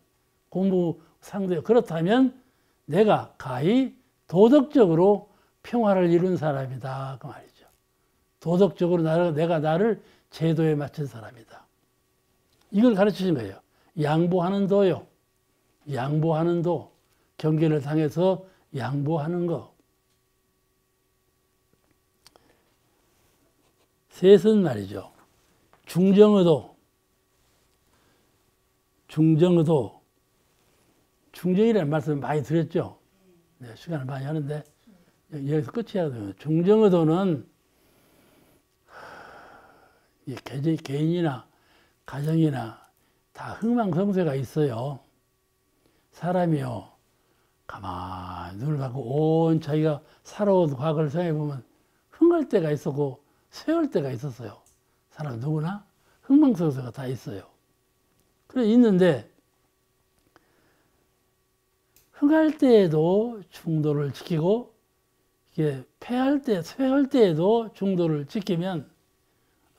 공부 상대예요. 그렇다면 내가 가히 도덕적으로 평화를 이룬 사람이다. 그 말이죠. 도덕적으로 내가 나를 제도에 맞춘 사람이다. 이걸 가르치신 거예요. 양보하는 도요. 양보하는 도. 경계를 당해서 양보하는 거. 셋은 말이죠. 중정의도. 중정의도. 중정이라는 말씀을 많이 드렸죠. 네, 시간을 많이 하는데 여기서 끝이야. 중정의도는 개인이나 가정이나 다 흥망성쇠가 있어요. 사람이요, 가만히 눈을 감고 온 자기가 살아온 과거를 생각해보면 흥할 때가 있었고 쇠할 때가 있었어요. 사람 누구나 흥망성쇠가 다 있어요. 그래 있는데 흥할 때에도 중도를 지키고 이게 패할 때, 쇠할 때에도 중도를 지키면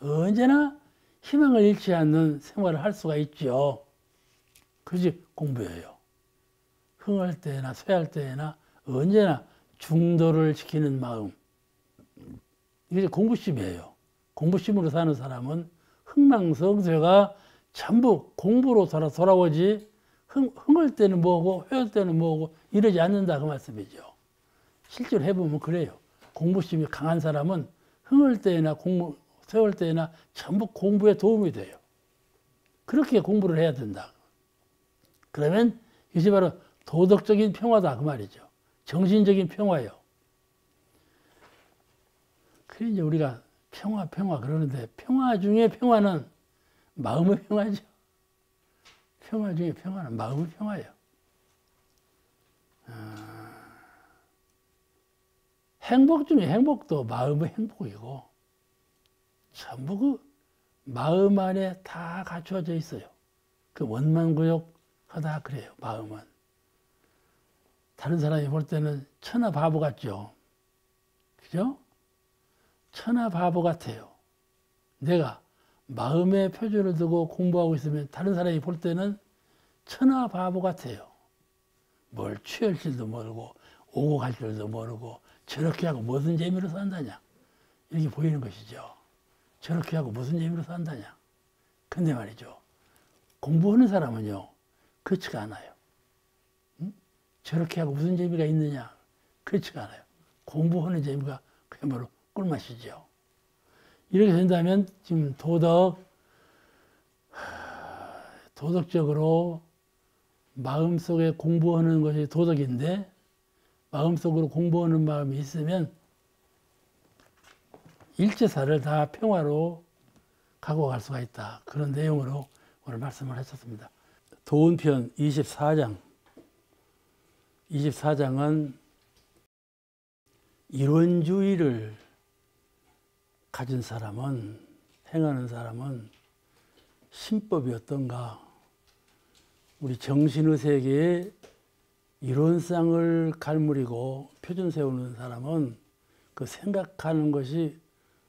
언제나 희망을 잃지 않는 생활을 할 수가 있죠. 그것이 공부예요. 흥할 때나 쇠할 때나 언제나 중도를 지키는 마음. 이게 공부심이에요. 공부심으로 사는 사람은 흥망성쇠가 전부 공부로 돌아오지 흥할 때는 뭐고 회할 때는 뭐고 이러지 않는다 그 말씀이죠. 실제로 해보면 그래요. 공부심이 강한 사람은 흥할 때나 세월 때나 전부 공부에 도움이 돼요. 그렇게 공부를 해야 된다. 그러면 이것이 바로 도덕적인 평화다 그 말이죠. 정신적인 평화예요. 그래 이제 우리가 평화 그러는데 평화 중에 평화는 마음의 평화죠. 평화 중에 평화는 마음의 평화예요. 행복 중에 행복도 마음의 행복이고 전부 그 마음 안에 다 갖추어져 있어요. 그 원만구욕하다 그래요. 마음은. 다른 사람이 볼 때는 천하 바보 같죠. 그죠? 천하 바보 같아요. 내가 마음의 표준을 두고 공부하고 있으면 다른 사람이 볼 때는 천하 바보 같아요. 뭘 취할 줄도 모르고 오고 갈 줄도 모르고 저렇게 하고 무슨 재미로 산다냐 이렇게 보이는 것이죠. 저렇게 하고 무슨 재미로 산다냐. 근데 말이죠. 공부하는 사람은요. 그렇지가 않아요. 응? 저렇게 하고 무슨 재미가 있느냐. 그렇지가 않아요. 공부하는 재미가 그야말로 꿀맛이죠. 이렇게 된다면 지금 도덕적으로 마음속에 공부하는 것이 도덕인데 마음속으로 공부하는 마음이 있으면 일체사를 다 평화로 가고 갈 수가 있다. 그런 내용으로 오늘 말씀을 했었습니다. 도운편 24장. 24장은 이론주의를 가진 사람은, 행하는 사람은 신법이 어떤가? 우리 정신의 세계에 이론상을 갈무리고 표준 세우는 사람은 그 생각하는 것이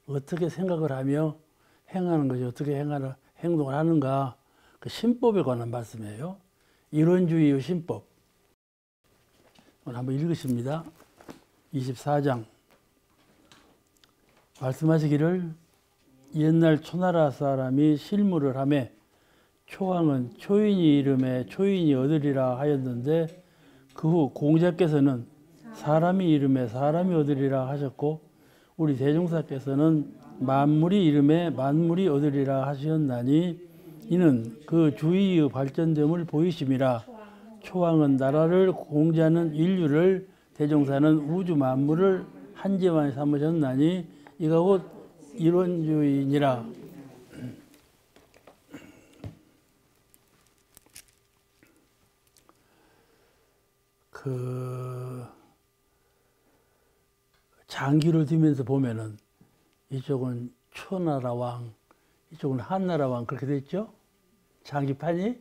어떻게 생각을 하며 행하는 것이 어떻게 행동을 하는가? 그 신법에 관한 말씀이에요. 이론주의의 신법. 오늘 한번 읽으십니다. 24장. 말씀하시기를 옛날 초나라 사람이 실무를 하며 초왕은 초인이 이름에 초인이 얻으리라 하였는데 그 후 공자께서는 사람이 이름에 사람이 얻으리라 하셨고 우리 대종사께서는 만물이 이름에 만물이 얻으리라 하셨나니 이는 그 주의의 발전됨을 보이심이라. 초왕은 나라를 공자는 인류를 대종사는 우주 만물을 한제만 삼으셨나니 이가 곧 이론주의니라. 장기를 두면서 보면은 이쪽은 초나라 왕, 이쪽은 한나라 왕 그렇게 돼 있죠? 장기판이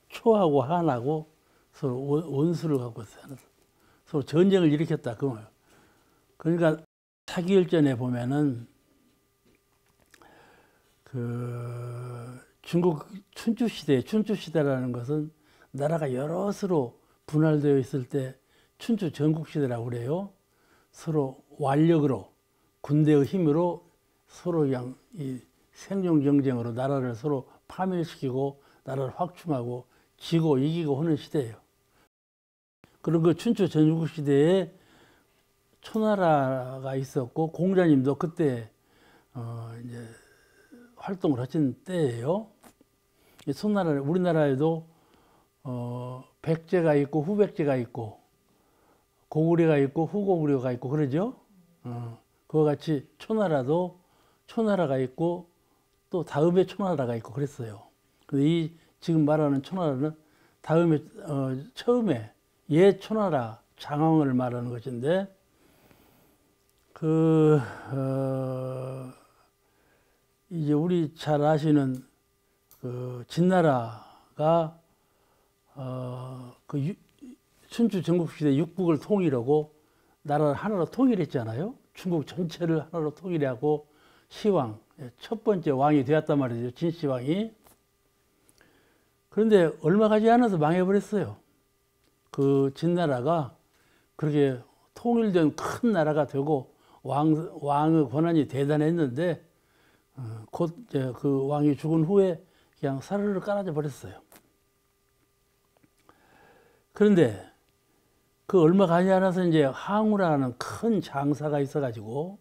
초하고 한하고 서로 원수를 갖고 서로 전쟁을 일으켰다 그 말. 그러니까 사기열전에 보면은 중국 춘추 시대라는 것은 나라가 여럿으로 분할되어 있을 때 춘추 전국시대라고 그래요. 서로 완력으로 군대의 힘으로 서로 그냥 이 생존 경쟁으로 나라를 서로 파멸시키고 나라를 확충하고 지고 이기고 하는 시대예요. 그런 그 춘추 전국시대에 초나라가 있었고 공자님도 그때 이제 활동을 하신 때예요. 초나라 우리나라에도 백제가 있고 후백제가 있고 고구려가 있고 후고구려가 있고 그러죠. 그와 같이 초나라도 초나라가 있고 또 다음에 초나라가 있고 그랬어요. 근데 이 지금 말하는 초나라는 다음에 처음에 옛 초나라 장왕을 말하는 것인데 이제 우리 잘 아시는 진나라가 춘추 전국시대 육국을 통일하고 나라를 하나로 통일했잖아요. 중국 전체를 하나로 통일하고 시왕, 첫 번째 왕이 되었단 말이죠. 진시황이. 그런데 얼마 가지 않아서 망해버렸어요. 그 진나라가 그렇게 통일된 큰 나라가 되고 왕의 권한이 대단했는데 곧 그 왕이 죽은 후에 그냥 사르르 깔아져 버렸어요. 그런데 그 얼마 가지 않아서 이제 항우라는 큰 장사가 있어가지고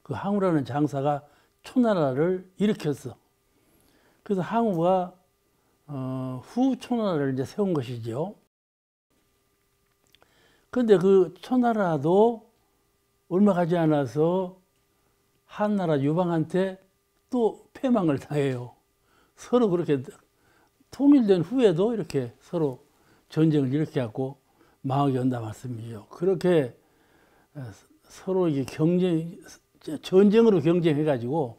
그 항우라는 장사가 초나라를 일으켰어. 그래서 항우가 후초나라를 이제 세운 것이죠. 그런데 그 초나라도 얼마 가지 않아서 한나라 유방한테 또 패망을 당해요. 서로 그렇게 통일된 후에도 이렇게 서로 전쟁을 일으켜갖고 망하게 한다 말씀이죠. 그렇게 서로 이게 전쟁으로 경쟁해가지고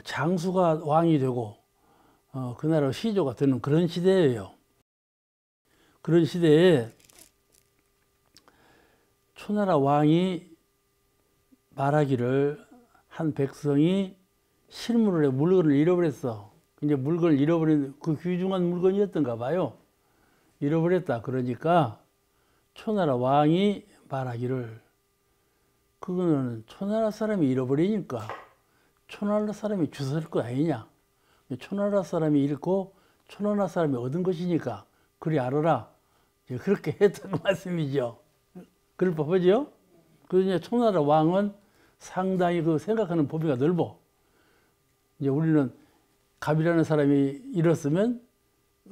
장수가 왕이 되고 그 나라 시조가 되는 그런 시대예요. 그런 시대에 초나라 왕이 말하기를 한 백성이 실물을 해 물건을 잃어버렸어. 이제 물건을 잃어버린 그 귀중한 물건이었던가 봐요. 잃어버렸다. 그러니까 초나라 왕이 말하기를 그거는 초나라 사람이 잃어버리니까 초나라 사람이 주웠을 거 아니냐. 초나라 사람이 잃고 초나라 사람이 얻은 것이니까 그리 알아라. 그렇게 했다는 말씀이죠. 그럴 법하죠. 그래서 초나라 왕은 상당히 그 생각하는 범위가 넓어. 이제 우리는 갑이라는 사람이 잃었으면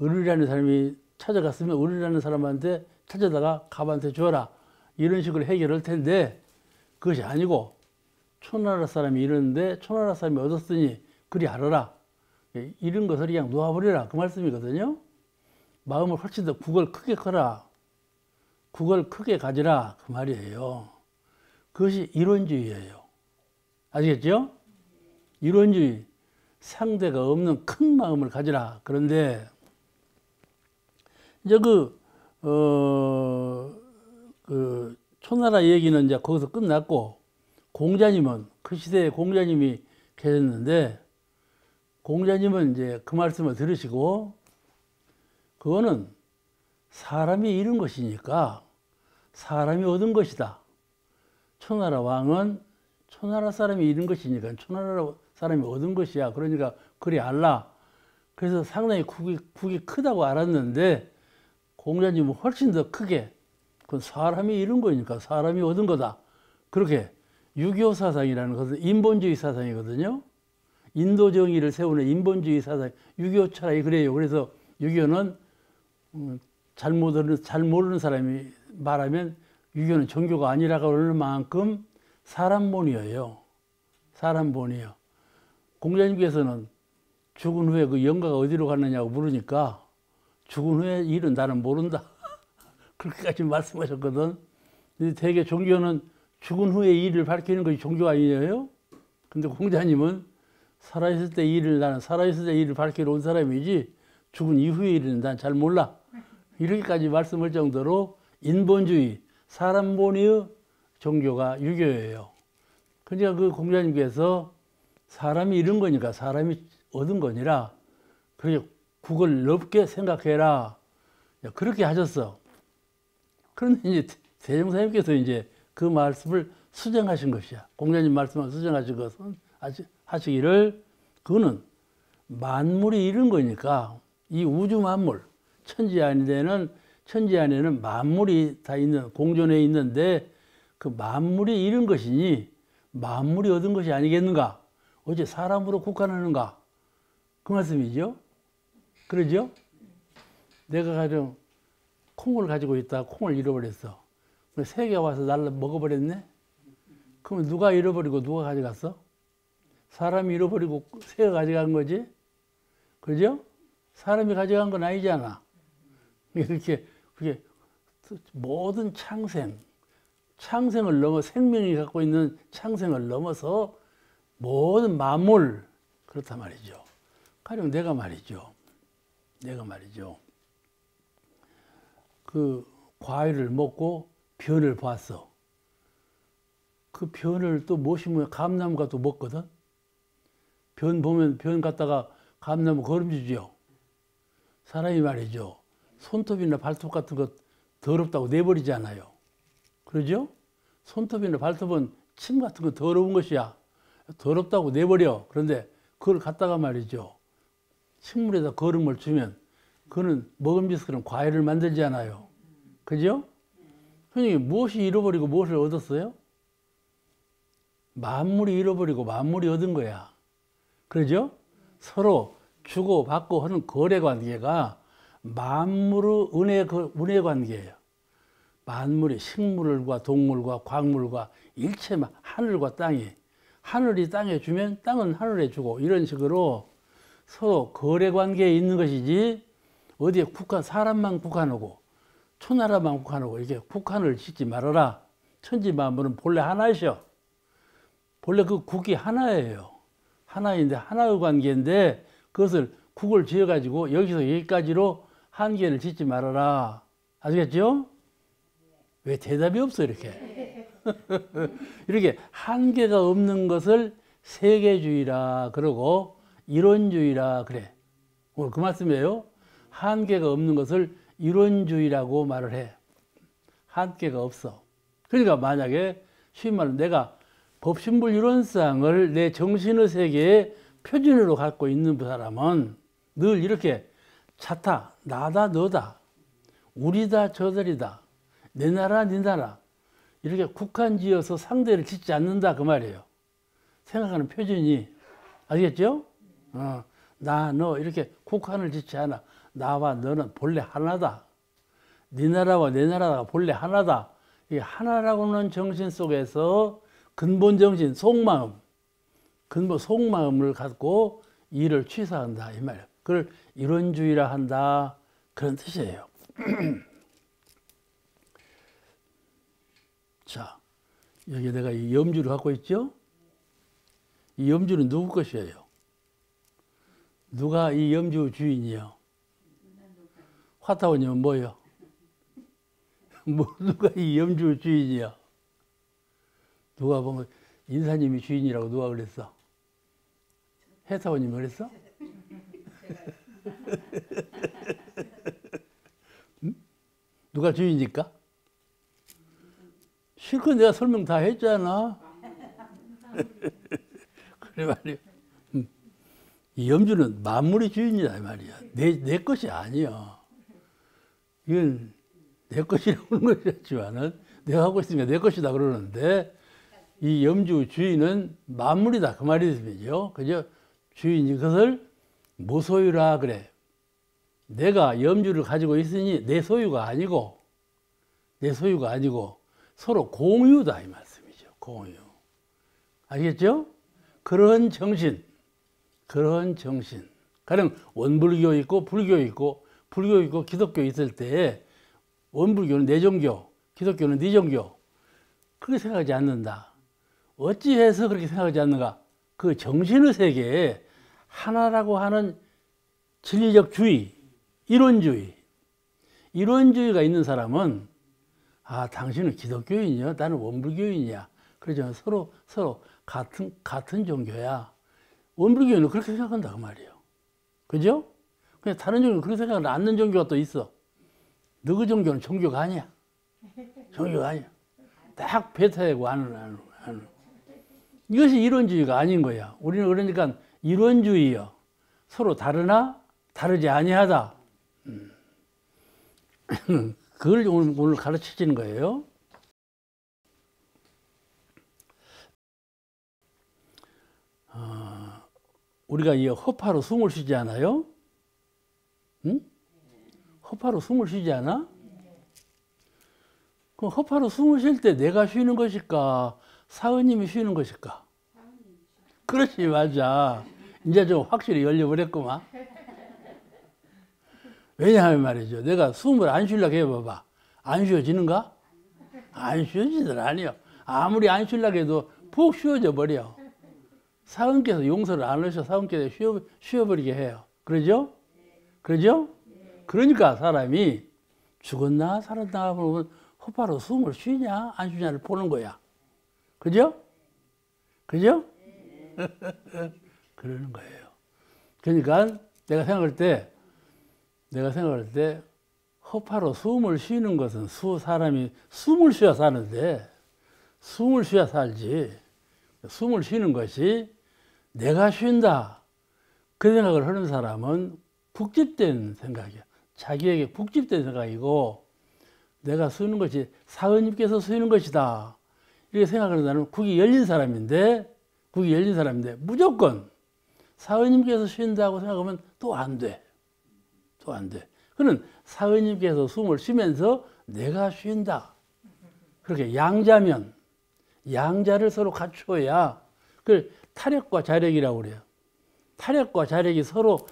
을이라는 사람이 찾아갔으면 을이라는 사람한테 찾아다가 갑한테 줘라. 이런 식으로 해결할 텐데 그것이 아니고 초나라 사람이 잃었는데 초나라 사람이 얻었으니 그리 알아라. 이런 것을 그냥 놓아버려라. 그 말씀이거든요. 마음을 훨씬 더 국을 크게 커라. 국을 크게 가지라. 그 말이에요. 그것이 이론주의예요. 아시겠죠? 이론주의. 상대가 없는 큰 마음을 가지라. 그런데 이제 그 초나라 얘기는 이제 거기서 끝났고 공자님은 그 시대에 공자님이 계셨는데 공자님은 이제 그 말씀을 들으시고 그거는 사람이 잃은 것이니까 사람이 얻은 것이다. 초나라 왕은 초나라 사람이 잃은 것이니까 초나라 사람이 얻은 것이야. 그러니까 그리 알라. 그래서 상당히 국이 크다고 알았는데 공자님은 훨씬 더 크게 그건 사람이 잃은 거니까 사람이 얻은 거다. 그렇게 유교 사상이라는 것은 인본주의 사상이거든요. 인도 정의를 세우는 인본주의 사상, 유교 철학이 그래요. 그래서 유교는 잘 모르는 사람이 말하면 유교는 종교가 아니라고 그러는 만큼 사람본이에요. 사람본이요. 공자님께서는 죽은 후에 그 영가가 어디로 갔느냐고 물으니까 죽은 후에 일은 나는 모른다. 그렇게까지 말씀하셨거든. 근데 대개 종교는 죽은 후에 일을 밝히는 것이 종교 아니에요? 근데 공자님은 살아있을 때 일을 나는 살아있을 때 일을 밝히러 온 사람이지 죽은 이후의 일은 난 잘 몰라. 이렇게까지 말씀할 정도로 인본주의, 사람본의 종교가 유교예요. 그러니까 그 공자님께서 사람이 잃은 거니까 사람이 얻은 거니라 그렇게 국을 넓게 생각해라. 그렇게 하셨어. 그런데 이제 대종사님께서 이제 그 말씀을 수정하신 것이야. 공자님 말씀을 수정하신 것은 하시기를 그거는 만물이 잃은 거니까 이 우주 만물 천지 안에는 만물이 다 있는 공존해 있는데 그 만물이 잃은 것이니 만물이 얻은 것이 아니겠는가? 어째 사람으로 국한하는가? 그 말씀이죠. 그러죠? 내가 가령 콩을 가지고 있다 콩을 잃어버렸어. 새가 와서 날라 먹어버렸네. 그러면 누가 잃어버리고 누가 가져갔어? 사람이 잃어버리고 새가 가져간 거지. 그죠? 사람이 가져간 건 아니잖아. 이렇게 그게 모든 창생을 넘어 생명이 갖고 있는 창생을 넘어서 모든 만물 그렇단 말이죠. 가령 내가 말이죠. 그 과일을 먹고 변을 봤어. 그 변을 또 모시면 감나무가 또 먹거든. 변 보면 변 갖다가 감나무 거름지죠. 사람이 말이죠. 손톱이나 발톱 같은 거 더럽다고 내버리잖아요. 그러죠? 손톱이나 발톱은 침 같은 거 더러운 것이야. 더럽다고 내버려. 그런데 그걸 갖다가 말이죠. 식물에다 거름을 주면 그거는 먹음직스러운 과일을 만들잖아요. 그죠? 그러니까 무엇이 잃어버리고 무엇을 얻었어요? 만물이 잃어버리고 만물이 얻은 거야. 그러죠? 서로 주고받고 하는 거래 관계가 만물의 은혜 관계예요. 만물이 식물과 동물과 광물과 일체 하늘과 땅이 하늘이 땅에 주면 땅은 하늘에 주고 이런 식으로 서로 거래 관계에 있는 것이지 어디에 사람만 국한하고 초나라만 국한하고 이렇게 국한을 짓지 말아라. 천지 만물은 본래 하나이셔. 본래 그 국이 하나예요. 하나인데 하나의 관계인데 그것을 국을 지어가지고 여기서 여기까지로 한계를 짓지 말아라. 아시겠죠? 왜 대답이 없어 이렇게. 이렇게 한계가 없는 것을 세계주의라 그러고 이론주의라 그래. 오늘 그 말씀이에요. 한계가 없는 것을 이론주의라고 말을 해. 한계가 없어. 그러니까 만약에 쉬운 말로 내가 법신불 이론상을 내 정신의 세계의 표준으로 갖고 있는 사람은 늘 이렇게 자타, 나다, 너다, 우리다, 저들이다, 내 나라, 네 나라 이렇게 국한지어서 상대를 짓지 않는다 그 말이에요. 생각하는 표준이. 아시겠죠? 나, 너 이렇게 국한을 짓지 않아. 나와 너는 본래 하나다. 네 나라와 내 나라가 본래 하나다. 이 하나라고는 정신 속에서 근본 정신, 속마음, 근본 속마음을 갖고 일을 취사한다 이 말이에요. 그걸 이론주의라 한다 그런 뜻이에요. 자, 여기 내가 이 염주를 갖고 있죠? 이 염주는 누구 것이에요? 누가 이 염주 주인이요? 화타원님은 뭐예요? 누가 이 염주 주인이야? 누가 보면 인사님이 주인이라고 누가 그랬어? 해타원님이 그랬어? 응? 누가 주인입니까? 실컷 내가 설명 다 했잖아. 그래 말이야. 이 염주는 만물의 주인이다 이 말이야. 내 것이 아니야. 이건 내 것이라고 하는 것이지만은 내가 하고 있으니까 내 것이다 그러는데 이 염주 주인은 만물이다 그 말이죠. 그죠? 주인이 그것을 무소유라 그래. 내가 염주를 가지고 있으니 내 소유가 아니고 서로 공유다 이 말씀이죠. 공유. 알겠죠? 그런 정신. 가령 원불교 있고 불교 있고 기독교 있을 때 원불교는 내 종교, 기독교는 네 종교. 그렇게 생각하지 않는다. 어찌해서 그렇게 생각하지 않는가? 그 정신의 세계에 하나라고 하는 진리적 주의, 이론주의가 있는 사람은 당신은 기독교인이야, 나는 원불교인이야. 그러지만 서로 같은 종교야. 원불교인은 그렇게 생각한다 그 말이에요. 그죠? 그냥 다른 종교는 그렇게 생각하지 않는 종교가 또 있어. 너그 종교는 종교가 아니야. 딱 배타하고 하는. 이것이 이론주의가 아닌 거야. 우리는 그러니까 이론주의요. 서로 다르나 다르지 아니하다. 그걸 오늘 가르치는 거예요. 우리가 이 허파로 숨을 쉬지 않아요? 응? 허파로 숨을 쉬지 않아? 그럼 허파로 숨을 쉴 때 내가 쉬는 것일까? 사은님이 쉬는 것일까? 그렇지, 맞아. 이제 좀 확실히 열려버렸구만. 왜냐하면 말이죠. 내가 숨을 안 쉬려고 해봐봐. 안 쉬어지는가? 안 쉬어지들 아니요. 아무리 안 쉬려고 해도 푹 쉬어져 버려. 사은께서 용서를 안 하셔 사은께서 쉬어버리게 해요. 그러죠? 그러니까 사람이 죽었나 살았나 보면 허파로 숨을 쉬냐 안 쉬냐를 보는 거야. 그죠? 그러는 거예요. 그러니까 내가 생각할 때 허파로 숨을 쉬는 것은 사람이 숨을 쉬어 사는데 숨을 쉬어 살지 숨을 쉬는 것이 내가 쉰다 그 생각을 하는 사람은 국집된 생각이야. 자기에게 국집된 생각이고 내가 쓰는 것이 사은님께서 쓰는 것이다 이렇게 생각하는 사람은 국이 열린 사람인데 무조건 사은님께서 쉰다고 생각하면 또 안 돼. 그는 사은님께서 숨을 쉬면서 내가 쉰다. 그렇게 양자를 서로 갖추어야 그걸 타력과 자력이라고 그래요. 타력과 자력이 서로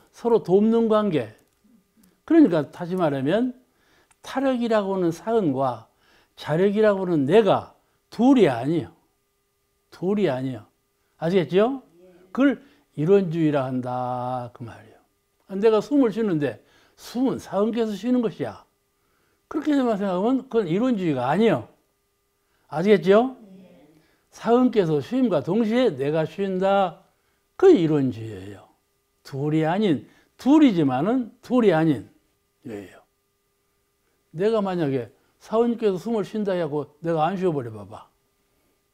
돕는 관계. 그러니까 다시 말하면 타력이라고는 사은과 자력이라고는 내가 둘이 아니에요. 아시겠죠? 그걸 이론주의라 한다 그 말이에요. 내가 숨을 쉬는데 숨은 사은께서 쉬는 것이야. 그렇게 생각하면 그건 이론주의가 아니에요. 아시겠죠? 사은께서 쉼과 동시에 내가 쉰다. 그 이론주의예요. 둘이지만은 둘이 아닌 이거예요. 내가 만약에 사은께서 숨을 쉰다 하고 내가 안 쉬어버려 봐봐.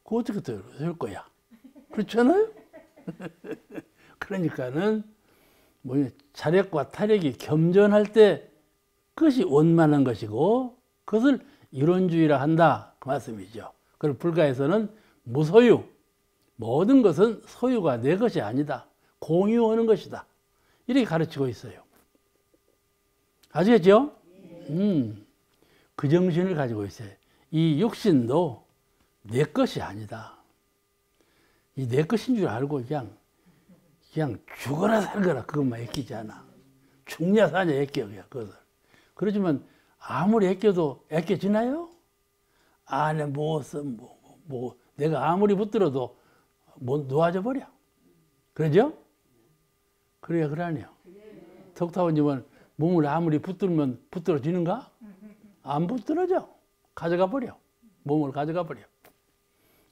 그거 어떻게 될 거야? 그렇잖아요? 그러니까는 자력과 타력이 겸전할 때 그것이 원만한 것이고 그것을 이론주의라 한다 그 말씀이죠. 그리고 불가에서는 무소유, 모든 것은 소유가 내 것이 아니다. 공유하는 것이다. 이렇게 가르치고 있어요. 아시겠죠? 그 정신을 가지고 있어요. 이 육신도 내 것이 아니다. 이 내 것인 줄 알고 그냥 죽어라 살거라 그것만 애끼지 않아. 죽냐 사냐 애껴 그것을. 그렇지만 아무리 애껴도 애껴지나요? 안에 내가 아무리 붙들어도 못 놓아져 버려. 그러죠? 그래야 그러네요. 덕타원님은 몸을 아무리 붙들면 붙들어지는가? 안 붙들어져. 가져가 버려. 몸을 가져가 버려.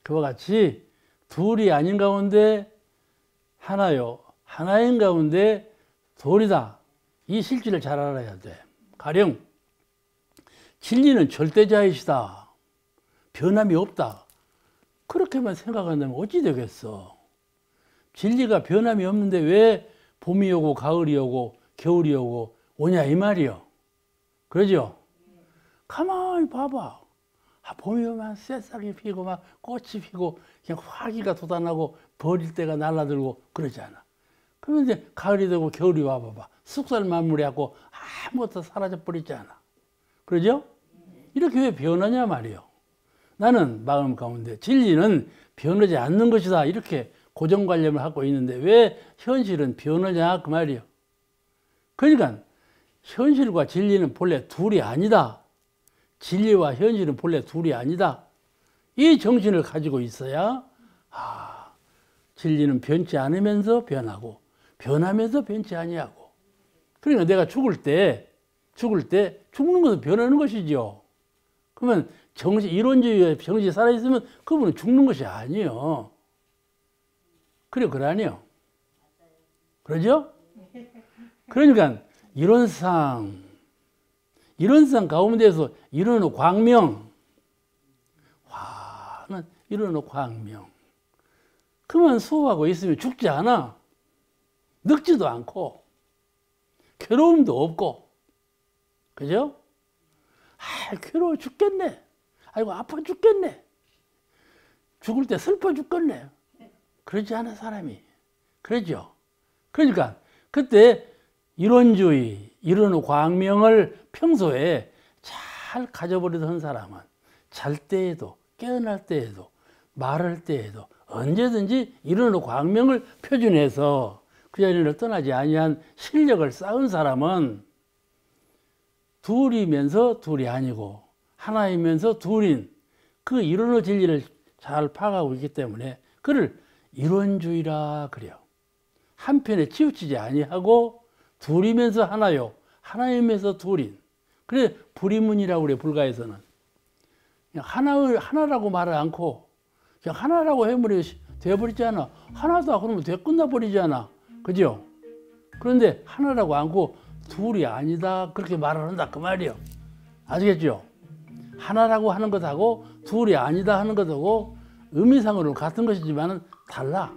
그와 같이 둘이 아닌 가운데 하나요. 하나인 가운데 둘이다. 이 실질을 잘 알아야 돼. 가령 진리는 절대자이시다. 변함이 없다. 그렇게만 생각한다면 어찌 되겠어? 진리가 변함이 없는데 왜 봄이 오고 가을이 오고 겨울이 오고 오냐 이 말이요. 그러죠? 가만히 봐봐. 봄이 오면 새싹이 피고 막 꽃이 피고 그냥 화기가 돋아나고 버릴 때가 날아들고 그러잖아. 그러면 이제 가을이 되고 겨울이 와봐봐. 쑥살만물해갖고 아무것도 사라져버리잖아. 그러죠? 이렇게 왜 변하냐 말이요. 나는 마음 가운데 진리는 변하지 않는 것이다. 이렇게 고정관념을 하고 있는데 왜 현실은 변하냐 그 말이요. 그러니까 현실과 진리는 본래 둘이 아니다. 진리와 현실은 본래 둘이 아니다. 이 정신을 가지고 있어야 진리는 변치 않으면서 변하고 변하면서 변치 아니하고. 그러니까 내가 죽을 때 죽는 것은 변하는 것이죠. 그러면 이론주의의 정신이 살아있으면 그분은 죽는 것이 아니에요. 그러니요. 그러죠? 그러니까 이론상 가운데서 이루는 광명, 화는 이루는 광명. 그만 수호하고 있으면 죽지 않아. 늙지도 않고 괴로움도 없고. 그죠? 괴로워 죽겠네. 아이고 아파 죽겠네. 죽을 때 슬퍼 죽겠네. 그러지 않아 사람이. 그러죠? 그러니까 그때 이론주의, 이론 광명을 평소에 잘 가져버리던 사람은 잘 때에도 깨어날 때에도 말할 때에도 언제든지 이론 광명을 표준해서 그 자리를 떠나지 아니한 실력을 쌓은 사람은 둘이면서 둘이 아니고 하나이면서 둘인 그 이론의 진리를 잘 파악하고 있기 때문에 그를 이론주의라 그래요. 한편에 치우치지 아니하고 둘이면서 하나요. 하나이면서 둘인. 그래 불이문이라고 그래 불가에서는. 그냥 하나라고 말을 않고 그냥 하나라고 되어버리잖아. 하나다 그러면 끝나버리잖아. 그죠? 그런데 하나라고 않고 둘이 아니다 그렇게 말을 한다 그 말이요. 아시겠죠? 하나라고 하는 것하고 둘이 아니다 하는 것하고 의미상으로 같은 것이지만 달라.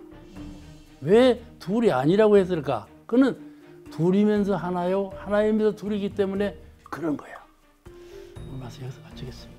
왜 둘이 아니라고 했을까? 그는 둘이면서 하나요, 하나이면서 둘이기 때문에 그런 거야. 오늘 말씀 여기서 마치겠습니다.